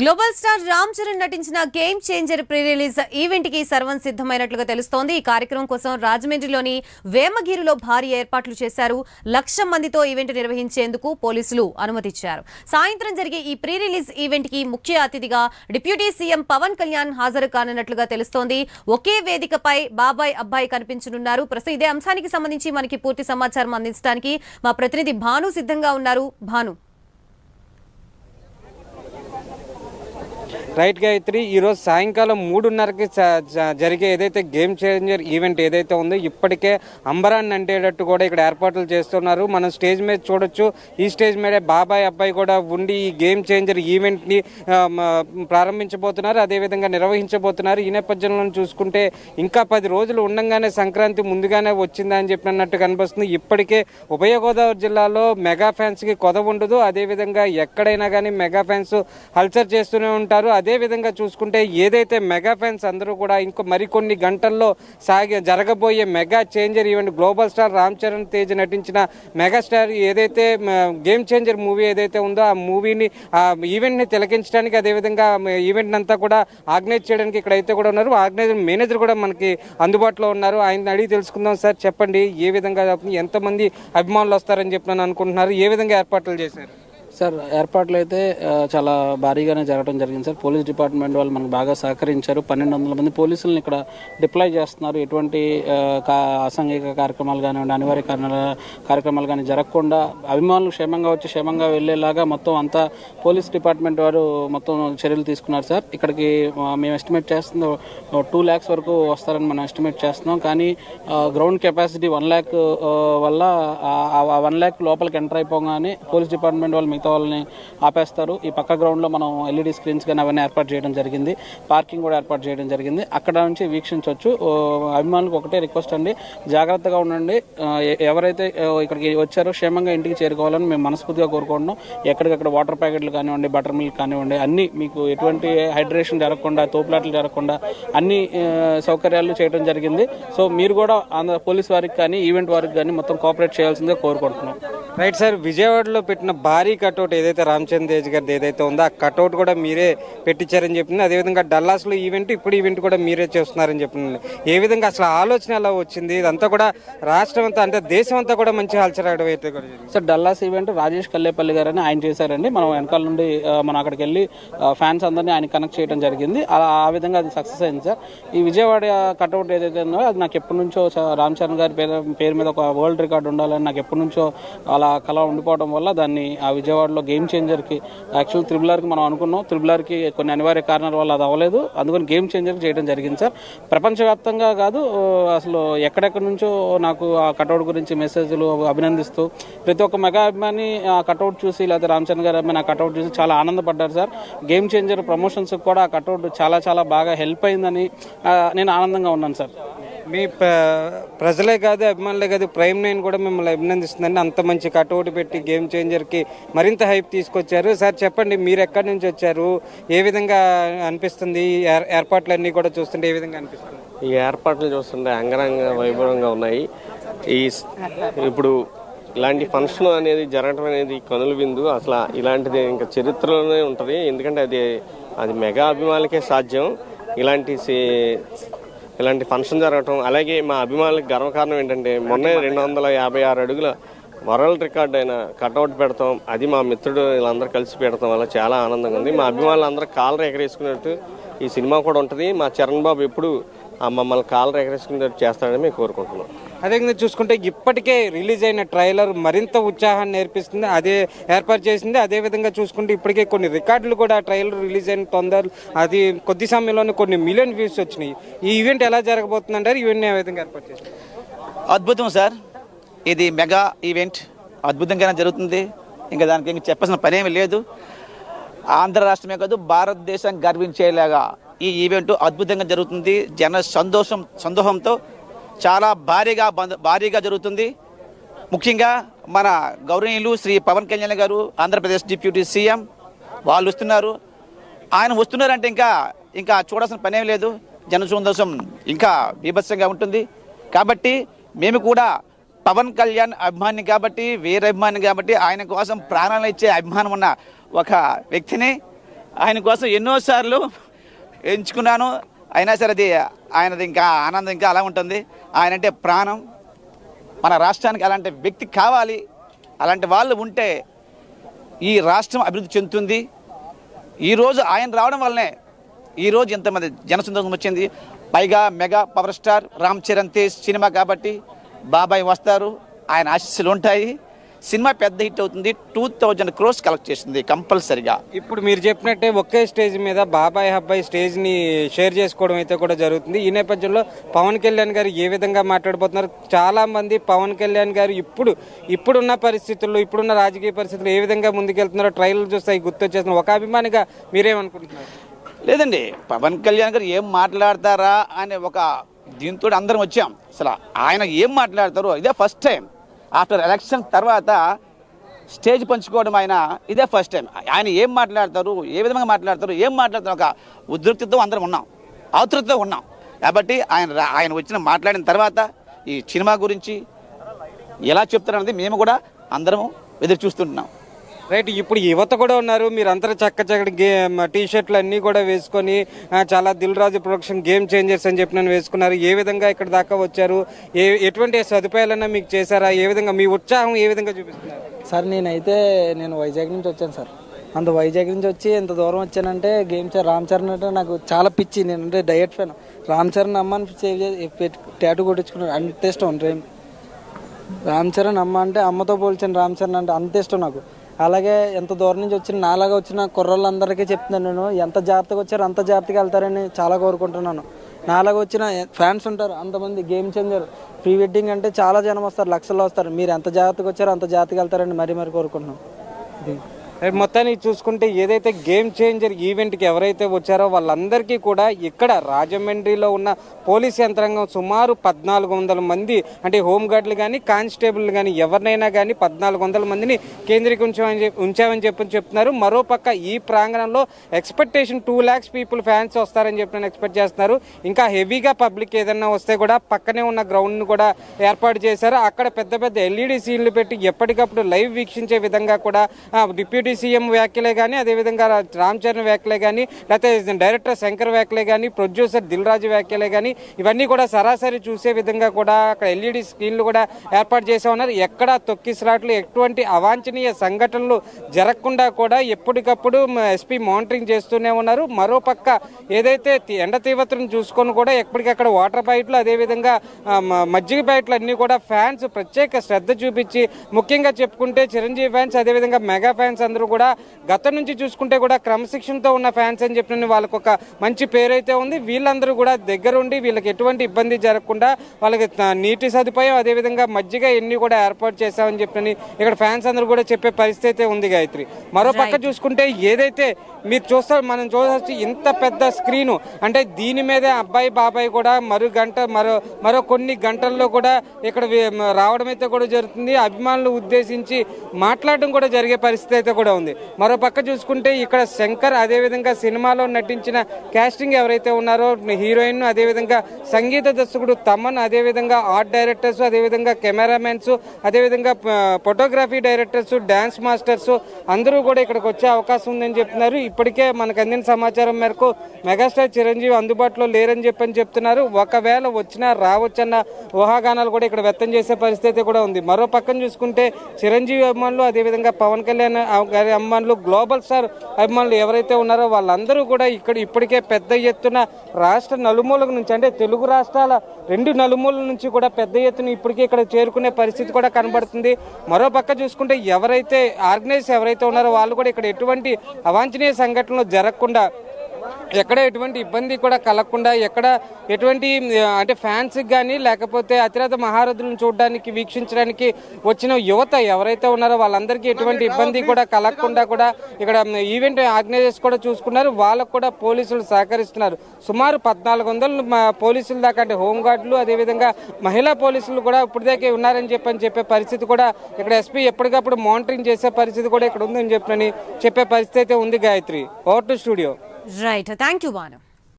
Global star Ram Charan నటించిన game changer pre release event కి సర్వం సిద్ధమైనట్లుగా తెలుస్తోంది. ఈ కార్యక్రమం కోసం రాజమండ్రిలోని వేమగిరిలో భారీ ఏర్పాట్లు చేశారు. 1,00,000 మందితో ఈవెంట్ నిర్వహించేందుకు పోలీసులు అనుమతిచ్చారు. సాయంత్రం జరిగే ఈ ప్రీ రిలీజ్ ఈవెంట్ కి ముఖ్య అతిథిగా డిప్యూటీ సీఎం పవన్ కళ్యాణ్ హాజరు కానున్నట్లుగా తెలుస్తోంది. ఒకే వేదికపై బాబాయ్ అబ్బాయి కనిపించనున్నారు. ప్రస్తుతం ఇదే అంశానికి సంబంధించి మనకి పూర్తి సమాచారం అందించడానికి మా ప్రతినిధి భాను సిద్ధంగా ఉన్నారు. భాను, రైట్ గాయత్రి, ఈరోజు సాయంకాలం 3:30కి జరిగే ఏదైతే గేమ్ చేంజర్ ఈవెంట్ ఏదైతే ఉందో ఇప్పటికే అంబరాన్ని అంటేటట్టు కూడా ఇక్కడ ఏర్పాట్లు చేస్తున్నారు. మనం స్టేజ్ మీద చూడొచ్చు. ఈ స్టేజ్ మీద బాబాయ్ అబ్బాయి కూడా ఉండి ఈ గేమ్ చేంజర్ ఈవెంట్ని ప్రారంభించబోతున్నారు, అదేవిధంగా నిర్వహించబోతున్నారు. ఈ నేపథ్యంలో చూసుకుంటే ఇంకా 10 రోజులు ఉండగానే సంక్రాంతి ముందుగానే వచ్చిందా అని చెప్పినట్టు కనిపిస్తుంది. ఇప్పటికే ఉభయ గోదావరి జిల్లాలో మెగా ఫ్యాన్స్కి కొదవ ఉండదు. అదేవిధంగా ఎక్కడైనా కానీ మెగా ఫ్యాన్స్ హల్చర్ చేస్తూనే ఉంటారు. అదేవిధంగా చూసుకుంటే ఏదైతే మెగా ఫ్యాన్స్ అందరూ కూడా ఇంకో మరికొన్ని గంటల్లో జరగబోయే mega changer event global star Ram Charan Tej నటించిన మెగాస్టార్ ఏదైతే గేమ్ చేంజర్ మూవీ ఏదైతే ఉందో ఆ మూవీని ఆ ఈవెంట్ని తిలకించడానికి, అదేవిధంగా ఈవెంట్ అంతా కూడా ఆర్గనైజ్ చేయడానికి ఇక్కడైతే కూడా ఉన్నారు. ఆర్గనైజర్ మేనేజర్ కూడా మనకి అందుబాటులో ఉన్నారు. ఆయన అడిగి తెలుసుకుందాం. సార్ చెప్పండి, ఏ విధంగా ఎంతమంది అభిమానులు వస్తారని చెప్పి అనుకుంటున్నారు? ఏ విధంగా ఏర్పాట్లు చేశారు? సార్, ఏర్పాట్లు అయితే చాలా భారీగానే జరగడం జరిగింది సార్. పోలీస్ డిపార్ట్మెంట్ వాళ్ళు మనకు బాగా సహకరించారు. 1,200 మంది పోలీసులను ఇక్కడ డిప్లాయ్ చేస్తున్నారు. ఎటువంటి అసాంఘిక కార్యక్రమాలు కానివ్వండి, అనివార్య కార్యక్రమాలు కానీ జరగకుండా అభిమానులు క్షేమంగా వచ్చి క్షేమంగా వెళ్ళేలాగా మొత్తం అంతా పోలీస్ డిపార్ట్మెంట్ వారు మొత్తం చర్యలు తీసుకున్నారు సార్. ఇక్కడికి మేము ఎస్టిమేట్ చేస్తుంది 2 lakhs వరకు వస్తారని మనం ఎస్టిమేట్ చేస్తున్నాం. కానీ గ్రౌండ్ కెపాసిటీ 1 lakh వల్ల 1 lakh లోపలికి ఎంటర్ అయిపోగానే పోలీస్ డిపార్ట్మెంట్ వాళ్ళు వాళ్ళని ఆపేస్తారు. ఈ పక్క గ్రౌండ్ లో మనం ఎల్ఈడి స్క్రీన్స్ కానీ అవన్నీ ఏర్పాటు చేయడం జరిగింది. పార్కింగ్ కూడా ఏర్పాటు చేయడం జరిగింది. అక్కడ నుంచి వీక్షించవచ్చు. అభిమానులకు ఒకటే రిక్వెస్ట్ అండి, జాగ్రత్తగా ఉండండి. ఎవరైతే ఇక్కడికి వచ్చారో క్షేమంగా ఇంటికి చేరుకోవాలని మేము మనస్ఫూర్తిగా కోరుకుంటున్నాం. ఎక్కడికక్కడ వాటర్ ప్యాకెట్లు కానివ్వండి, బటర్ మిల్క్ కానివ్వండి, అన్ని మీకు ఎటువంటి హైడ్రేషన్ జరగకుండా, తోపులాటలు జరగకుండా అన్ని సౌకర్యాలు చేయడం జరిగింది. సో మీరు కూడా పోలీస్ వారికి కానీ ఈవెంట్ వారికి కానీ మొత్తం కోఆపరేట్ చేయాల్సిందే కోరుకుంటున్నాం. రైట్ సార్, విజయవాడలో పెట్టిన భారీ కటౌట్ ఏదైతే రామ్ చరణ్ తేజ్ గారిది ఏదైతే ఉందో ఆ కటౌట్ కూడా మీరే పెట్టించారని చెప్పింది. అదేవిధంగా డల్లాస్లో ఈవెంట్, ఇప్పుడు ఈవెంట్ కూడా మీరే చేస్తున్నారని చెప్పింది. ఏ విధంగా అసలు ఆలోచన ఎలా వచ్చింది? ఇదంతా కూడా రాష్ట్రం అంతా అంటే దేశం అంతా కూడా మంచి హల్చరాడడం అయితే కూడా sir. Dallas event Rajesh Kallepalli గారని ఆయన చేశారండి. మనం వెనకాల నుండి మనం అక్కడికి వెళ్ళి ఫ్యాన్స్ అందరినీ ఆయన కనెక్ట్ చేయడం జరిగింది. ఆ విధంగా అది సక్సెస్ అయింది సార్. ఈ విజయవాడ కటౌట్ ఏదైతే ఉందో అది నాకు ఎప్పటి నుంచో రామ్ చరణ్ గారి పేరు మీద ఒక వరల్డ్ రికార్డు ఉండాలని నాకు ఎప్పటి నుంచో అలా కళ ఉండిపోవడం వల్ల దాన్ని ఆ విజయవాడలో గేమ్ చేంజర్కి యాక్చువల్ త్రిబులర్కి మనం అనుకున్నాం. త్రిబులర్కి కొన్ని అనివార్య కారణాల వల్ల అది అవ్వలేదు. అందుకని గేమ్ చేంజర్కి చేయడం జరిగింది సార్. ప్రపంచవ్యాప్తంగా కాదు, అసలు ఎక్కడెక్కడి నుంచో నాకు ఆ కటౌట్ గురించి మెసేజ్లు అభినందిస్తూ ప్రతి ఒక్క మెగా అభిమాని ఆ కటౌట్ చూసి, లేకపోతే రామ్ చరణ్ గారి అభిమాని ఆ కటౌట్ చూసి చాలా ఆనందపడ్డారు సార్. గేమ్ చేంజర్ ప్రమోషన్స్కి కూడా ఆ కటౌట్ చాలా చాలా బాగా హెల్ప్ అయిందని నేను ఆనందంగా ఉన్నాను సార్. మీ ప్రజలే కాదు, అభిమానులే కాదు, ప్రైమ్ 9 కూడా మిమ్మల్ని అభినందిస్తుందండి. అంత మంచి కటౌట్ పెట్టి గేమ్ చేంజర్కి మరింత హైప్ తీసుకొచ్చారు. సార్ చెప్పండి, మీరు ఎక్కడి నుంచి వచ్చారు? ఏ విధంగా అనిపిస్తుంది? ఏర్పాట్లన్నీ కూడా చూస్తుంటే ఏ విధంగా అనిపిస్తుంది? ఈ ఏర్పాట్లు చూస్తుంటే అంగరంగ వైభవంగా ఉన్నాయి. ఇప్పుడు ఇలాంటి ఫంక్షన్ అనేది జరగడం అనేది కనుల విందు. అసలు ఇలాంటిది ఇంకా చరిత్రలోనే ఉంటుంది. ఎందుకంటే అది మెగా అభిమానులకే సాధ్యం ఇలాంటి ఫంక్షన్ జరగటం. అలాగే మా అభిమానులకు గర్వకారణం ఏంటంటే మొన్నే 256 అడుగుల వరల్డ్ రికార్డ్ అయిన కటౌట్ పెడతాం. అది మా మిత్రుడు వీళ్ళందరూ కలిసి పెడతాం వల్ల చాలా ఆనందంగా ఉంది. మా అభిమానులు అందరూ కాలర్ ఎగరేసుకున్నట్టు ఈ సినిమా కూడా ఉంటుంది. మా చరణ్ బాబు ఎప్పుడు మమ్మల్ని కాలర్ ఎగరేసుకునేటట్టు చేస్తాడని మేము కోరుకుంటున్నాం. అదేవిధంగా చూసుకుంటే ఇప్పటికే రిలీజ్ అయిన ట్రైలర్ మరింత ఉత్సాహాన్ని నేర్పిస్తుంది, అదే ఏర్పాటు చేసింది. అదేవిధంగా చూసుకుంటే ఇప్పటికే కొన్ని రికార్డులు కూడా ట్రైలర్ రిలీజ్ అయిన అది కొద్ది సమయంలోనే కొన్ని మిలియన్ వ్యూస్ వచ్చినాయి. ఈ ఈవెంట్ ఎలా జరగబోతుందంటారు? ఈవెంట్ ఏ విధంగా ఏర్పాటు చేసింది? అద్భుతం సార్, ఇది మెగా ఈవెంట్ అద్భుతంగానే జరుగుతుంది. ఇంకా దానికి ఇంకా చెప్పాల్సిన పనేమి లేదు. ఆంధ్ర రాష్ట్రమే కాదు, భారతదేశం గర్వించేలాగా ఈ ఈవెంట్ అద్భుతంగా జరుగుతుంది. జన సందోహంతో చాలా భారీగా జరుగుతుంది. ముఖ్యంగా మన గౌరవనీయులు శ్రీ పవన్ కళ్యాణ్ గారు, ఆంధ్రప్రదేశ్ డిప్యూటీ సీఎం వాళ్ళు వస్తున్నారు. ఆయన వస్తున్నారంటే ఇంకా చూడాల్సిన పనేం లేదు. జన సంతోషం ఇంకా బీభత్సంగా ఉంటుంది. కాబట్టి మేము కూడా పవన్ కళ్యాణ్ అభిమాని కాబట్టి, వీర అభిమాని కాబట్టి, ఆయన కోసం ప్రాణాలు ఇచ్చే అభిమానం ఉన్న ఒక వ్యక్తిని ఆయన కోసం ఎన్నోసార్లు ఎంచుకున్నాను. అయినా సరే అది ఆయనది ఇంకా ఆనందం ఇంకా అలా ఉంటుంది. ఆయన అంటే ప్రాణం. మన రాష్ట్రానికి అలాంటి వ్యక్తి కావాలి. అలాంటి వాళ్ళు ఉంటే ఈ రాష్ట్రం అభివృద్ధి చెందుతుంది. ఈరోజు ఆయన రావడం వల్లనే ఈరోజు ఇంతమంది జనసందోహం వచ్చింది. పైగా mega power star Ram Charan Tej cinema కాబట్టి బాబాయ్ వస్తారు, ఆయన ఆశీస్సులు ఉంటాయి. సినిమా పెద్ద హిట్ అవుతుంది. 2000 crores కలెక్ట్ చేస్తుంది కంపల్సరిగా. ఇప్పుడు మీరు చెప్పినట్టే ఒకే స్టేజ్ మీద బాబాయ్ అబ్బాయి స్టేజ్ని షేర్ చేసుకోవడం అయితే కూడా జరుగుతుంది. ఈ నేపథ్యంలో పవన్ కళ్యాణ్ గారు ఏ విధంగా మాట్లాడబోతున్నారు? చాలా మంది పవన్ కళ్యాణ్ గారు ఇప్పుడున్న పరిస్థితుల్లో, ఇప్పుడున్న రాజకీయ పరిస్థితుల్లో ఏ విధంగా ముందుకెళ్తున్నారో ట్రైలర్ చూస్తే గుర్తొచ్చేస్తున్నారు. ఒక అభిమానిగా మీరేమనుకుంటున్నారు? లేదండి, పవన్ కళ్యాణ్ గారు ఏం మాట్లాడతారా అనే ఒక దీంతో అందరం వచ్చాం. అసలు ఆయన ఏం మాట్లాడతారో ఇదే ఫస్ట్ టైం. ఆఫ్టర్ ఎలక్షన్ తర్వాత స్టేజ్ పంచుకోవడం ఆయన ఇదే ఫస్ట్ టైం. ఆయన ఏం మాట్లాడతారు, ఏ విధంగా మాట్లాడతారు, ఏం మాట్లాడతారు ఒక ఉద్రిక్తతో అందరం ఉన్నాం, ఆతృతతో ఉన్నాం. కాబట్టి ఆయన వచ్చిన మాట్లాడిన తర్వాత ఈ సినిమా గురించి ఎలా చెప్తారన్నది మేము కూడా అందరం ఎదురు చూస్తుంటున్నాం. రైట్, ఇప్పుడు యువత కూడా ఉన్నారు. మీరు అందరూ చక్కటి టీ షర్ట్లు అన్నీ కూడా వేసుకొని చాలా Dil Raju production game changers అని చెప్పి నన్ను వేసుకున్నారు. ఏ విధంగా ఇక్కడ దాకా వచ్చారు? ఎటువంటి సదుపాయాలన్నా మీకు చేశారా? ఏ విధంగా మీ ఉత్సాహం ఏ విధంగా చూపిస్తున్నారు? సార్ నేను వైజాగ్ నుంచి వచ్చాను సార్. అంత వైజాగ్ నుంచి వచ్చి ఎంత దూరం వచ్చానంటే రామ్ చరణ్ అంటే నాకు చాలా పిచ్చి. నేనంటే డయట్ ఫ్యాన్. రామ్ చరణ్ అమ్మని సేవ్ చేసి టాటూ కొట్టించుకున్నాను. అంత ఇష్టం. రామ్ చరణ్ అమ్మ అంటే అమ్మతో పోల్చాను. రామ్ చరణ్ అంటే అంత ఇష్టం నాకు. అలాగే ఎంత దూరం నుంచి వచ్చిన నాలాగా వచ్చిన కుర్రోళ్ళందరికీ చెప్తున్నాను, నేను ఎంత జాగ్రత్తగా వచ్చారో అంత జాగ్రత్తగా వెళ్తారని చాలా కోరుకుంటున్నాను. నాలాగా వచ్చిన ఫ్యాన్స్ ఉంటారు అంతమంది. గేమ్ చేంజర్ ప్రీ వెడ్డింగ్ అంటే చాలా జనం వస్తారు, లక్షల్లో వస్తారు. మీరు ఎంత జాగ్రత్తగా వచ్చారో అంత జాగ్రత్తగా వెళ్తారని మరీ కోరుకుంటున్నాం. ఇది మొత్తానికి చూసుకుంటే ఏదైతే గేమ్ చేంజర్ ఈవెంట్కి ఎవరైతే వచ్చారో వాళ్ళందరికీ కూడా ఇక్కడ రాజమండ్రిలో ఉన్న పోలీస్ యంత్రాంగం సుమారు 1400 మంది, అంటే హోంగార్డులు కానీ కానిస్టేబుల్ కానీ ఎవరినైనా కానీ 1400 మందిని ఉంచామని చెప్తున్నారు. మరోపక్క ఈ ప్రాంగణంలో ఎక్స్పెక్టేషన్ 2 lakhs పీపుల్ ఫ్యాన్స్ వస్తారని చెప్పి ఎక్స్పెక్ట్ చేస్తున్నారు. ఇంకా హెవీగా పబ్లిక్ ఏదన్నా వస్తే కూడా పక్కనే ఉన్న గ్రౌండ్ను కూడా ఏర్పాటు చేశారు. అక్కడ పెద్ద ఎల్ఈడి సీన్లు పెట్టి ఎప్పటికప్పుడు లైవ్ వీక్షించే విధంగా కూడా డిప్యూటీ సీఎం వ్యాఖ్యలే కానీ, అదేవిధంగా రామ్ చరణ్ వ్యాఖ్యలే కానీ, లేకపోతే డైరెక్టర్ శంకర్ వ్యాఖ్యలే కానీ, ప్రొడ్యూసర్ దిల్ రాజు వ్యాఖ్యలే కానీ ఇవన్నీ కూడా సరాసరి చూసే విధంగా కూడా అక్కడ ఎల్ఈడి స్క్రీన్లు కూడా ఏర్పాటు చేసే ఉన్నారు. ఎక్కడ తొక్కిసలాట్లు, ఎటువంటి అవాంఛనీయ సంఘటనలు జరగకుండా కూడా ఎప్పటికప్పుడు ఎస్పీ మానిటరింగ్ చేస్తూనే ఉన్నారు. మరోపక్క ఏదైతే ఎండ తీవ్రతను చూసుకొని కూడా ఎప్పటికక్కడ వాటర్ బైట్లు, అదేవిధంగా మజ్జిగ బైట్లు అన్నీ కూడా ఫ్యాన్స్ ప్రత్యేక శ్రద్ధ చూపించి, ముఖ్యంగా చెప్పుకుంటే చిరంజీవి ఫ్యాన్స్, అదేవిధంగా మెగా ఫ్యాన్స్ అందరూ కూడా గతం నుంచి చూసుకుంటే కూడా క్రమశిక్షణతో ఉన్న ఫ్యాన్స్ అని చెప్పిన వాళ్ళకు ఒక మంచి పేరైతే ఉంది. వీళ్ళందరూ కూడా దగ్గరుండి వీళ్ళకి ఎటువంటి ఇబ్బంది జరగకుండా వాళ్ళకి నీటి సదుపాయం, అదేవిధంగా మజ్జిగ ఎన్ని కూడా ఏర్పాటు చేశామని చెప్పని ఇక్కడ ఫ్యాన్స్ అందరూ కూడా చెప్పే పరిస్థితి ఉంది. గాయత్రి, మరో పక్క చూసుకుంటే ఏదైతే మీరు మనం చూడవచ్చు ఇంత పెద్ద స్క్రీను, అంటే దీని మీదే అబ్బాయి బాబాయ్ కూడా మరో కొన్ని గంటల్లో కూడా ఇక్కడ రావడం అయితే కూడా జరుగుతుంది. అభిమానులు ఉద్దేశించి మాట్లాడడం కూడా జరిగే పరిస్థితి అయితే కూడా ఉంది. మరో పక్క చూసుకుంటే ఇక్కడ శంకర్, అదేవిధంగా సినిమాలో నటించిన కాస్టింగ్ ఎవరైతే ఉన్నారో హీరోయిన్, అదేవిధంగా సంగీత దర్శకుడు తమన్, అదేవిధంగా ఆర్ట్ డైరెక్టర్స్, అదేవిధంగా కెమెరామెన్స్, అదేవిధంగా ఫోటోగ్రఫీ డైరెక్టర్స్, డాన్స్ మాస్టర్స్ అందరూ కూడా ఇక్కడికి వచ్చే అవకాశం ఉందని చెప్తున్నారు. ఇప్పటికే మనకు అందిన సమాచారం మేరకు మెగాస్టార్ చిరంజీవి అందుబాటులో లేరని చెప్తున్నారు. ఒకవేళ వచ్చినా రావచ్చన్న ఊహాగానాలు కూడా ఇక్కడ వ్యక్తం చేసే పరిస్థితి కూడా ఉంది. మరో పక్కన చూసుకుంటే చిరంజీవి అభిమానులు, అదేవిధంగా పవన్ కళ్యాణ్ గారి అభిమానులు, గ్లోబల్ స్టార్ అభిమానులు ఎవరైతే ఉన్నారో వాళ్ళందరూ కూడా ఇక్కడ ఇప్పటికే పెద్ద ఎత్తున రాష్ట్ర నలుమూలల నుంచి, అంటే తెలుగు రాష్ట్రాల 2 నలుమూలల నుంచి కూడా పెద్ద ఎత్తున ఇప్పటికే ఇక్కడ చేరుకునే పరిస్థితి కూడా కనబడుతుంది. మరో పక్క చూసుకుంటే ఎవరైతే ఉన్నారో వాళ్ళు కూడా ఇక్కడ ఎటువంటి అవాంఛనీయ సంఘటనలు జరగకుండా, ఎక్కడ ఎటువంటి ఇబ్బంది కూడా కలగకుండా, ఎక్కడ ఎటువంటి అంటే ఫ్యాన్స్కి కానీ లేకపోతే అతిరథ మహారథులను చూడడానికి, వీక్షించడానికి వచ్చిన యువత ఎవరైతే ఉన్నారో వాళ్ళందరికీ ఎటువంటి ఇబ్బంది కూడా కలగకుండా కూడా ఇక్కడ ఈవెంట్ ఆర్గనైజర్స్ కూడా చూసుకున్నారు. వాళ్ళకు కూడా పోలీసులు సహకరిస్తున్నారు. సుమారు 1400 పోలీసులు దాకా, అంటే హోంగార్డులు, అదేవిధంగా మహిళా పోలీసులు కూడా ఇప్పటిదాకా ఉన్నారని చెప్పే పరిస్థితి కూడా ఇక్కడ ఎస్పీ ఎప్పటికప్పుడు మానిటరింగ్ చేసే పరిస్థితి కూడా ఇక్కడ ఉందని చెప్పే పరిస్థితి అయితే ఉంది. Gayatri, over to studio. Right, thank you Banu.